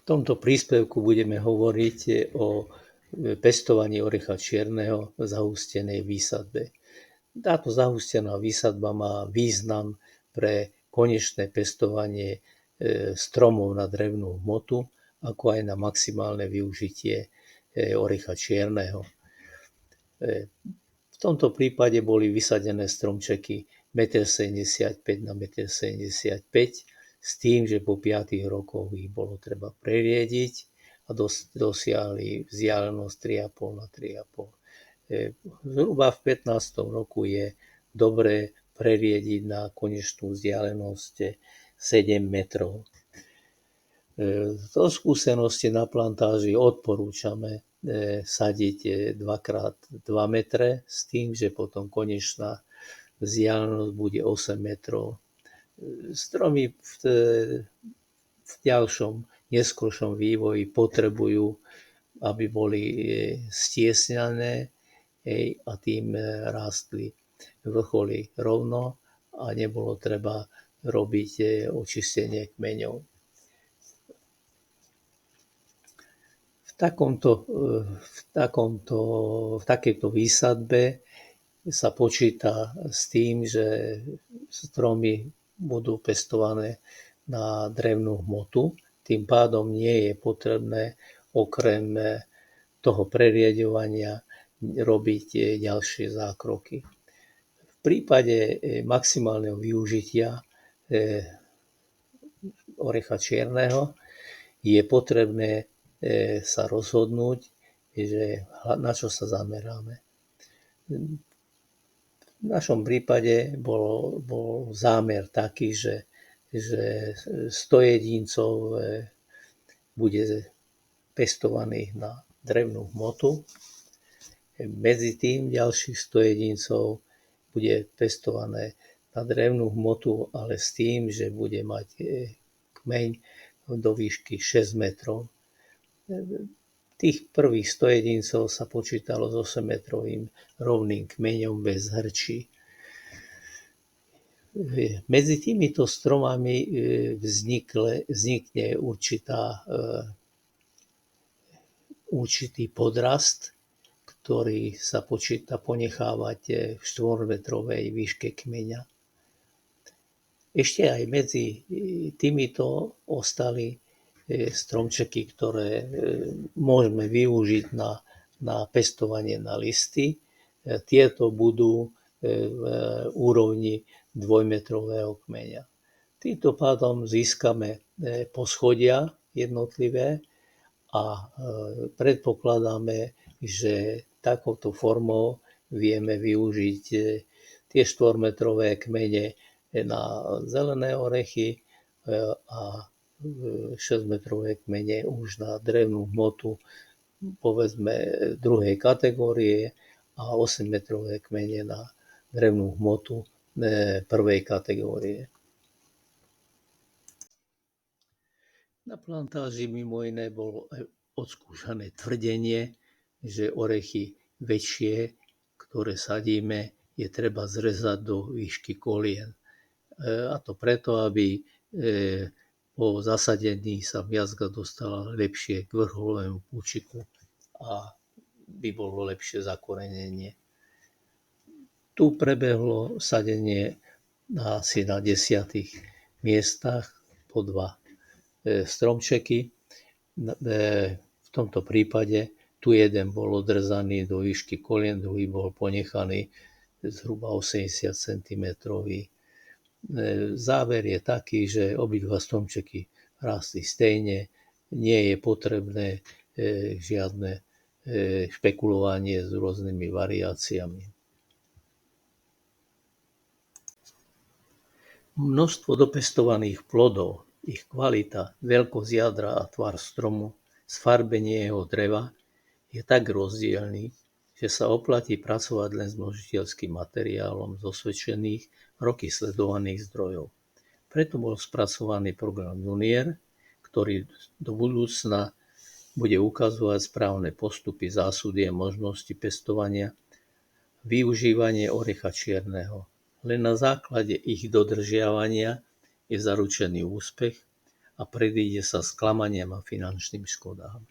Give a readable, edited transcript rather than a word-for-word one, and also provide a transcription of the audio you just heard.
V tomto príspevku budeme hovoriť o pestovaní orecha čierneho v zahustenej výsadbe. Táto zahustená výsadba má význam pre konečné pestovanie stromov na drevnú hmotu, ako aj na maximálne využitie orecha čierneho. V tomto prípade boli vysadené stromčeky 1,75 m na 1,75 m s tým, že po 5 rokoch ich bolo treba preriediť a dosiahli vzdialenosť 3,5 na 3,5. Zhruba v 15. roku je dobré preriediť na konečnú vzdialenosť 7 metrov. Zo skúsenosti na plantáži odporúčame sadiť 2x2 metre s tým, že potom konečná vzdialenosť bude 8 metrov. Stromy v ďalšom, neskoršom vývoji potrebujú, aby boli stiesňané a tým rástli vrcholy rovno a nebolo treba robiť očistenie kmeňov. V takejto výsadbe sa počíta s tým, že stromy budú pestované na drevnú hmotu. Tým pádom nie je potrebné okrem toho prerieďovania robiť ďalšie zákroky. V prípade maximálneho využitia orecha čierneho je potrebné sa rozhodnúť, že na čo sa zameráme. V našom prípade bol zámer taký, že 100 jedincov bude pestovaných na drevnú hmotu. Medzi tým ďalších 100 jedincov bude pestované na drevnú hmotu, ale s tým, že bude mať kmeň do výšky 6 metrov. Tých prvých 100 jedincov sa počítalo s 8-metrovým rovným kmeňom bez hrčí. Medzi týmito stromami vznikne určitý podrast, ktorý sa počíta ponechávať v 4-metrovej výške kmeňa. Ešte aj medzi týmito ostali stromčeky, ktoré môžeme využiť na pestovanie na listy. Tieto budú v úrovni 2-metrového kmeňa. Týmto pádom získame poschodia jednotlivé a predpokladáme, že takouto formou vieme využiť tie 4-metrové kmene na zelené orechy a 6-metrové kmene už na drevnú hmotu, povedzme druhej kategórie, a 8-metrové kmene na drevnú hmotu prvej kategórie. Na plantáži mimo iné bolo odskúšané tvrdenie, že orechy väčšie, ktoré sadíme, je treba zrezať do výšky kolien. A to preto, aby po zasadení sa viazka dostala lepšie k vrcholovému púčiku a by bolo lepšie zakorenenie. Tu prebehlo sadenie asi na 10 miestach po 2 stromčeky. V tomto prípade tu jeden bol odrezaný do výšky kolien, druhý bol ponechaný zhruba 80 cm. Záver je taký, že obidva stromčeky rástli stejne, nie je potrebné žiadne špekulovanie s rôznymi variáciami. Množstvo dopestovaných plodov, ich kvalita, veľkosť jadra a tvar stromu, sfarbenie jeho dreva je tak rozdielný, že sa oplatí pracovať len s množiteľským materiálom z osvedčených, roky sledovaných zdrojov. Preto bol spracovaný program Junior, ktorý do budúcna bude ukazovať správne postupy, zásady a možnosti pestovania, využívanie orecha čierneho. Len na základe ich dodržiavania je zaručený úspech a a predíde sa sklamaniam a finančným škodám.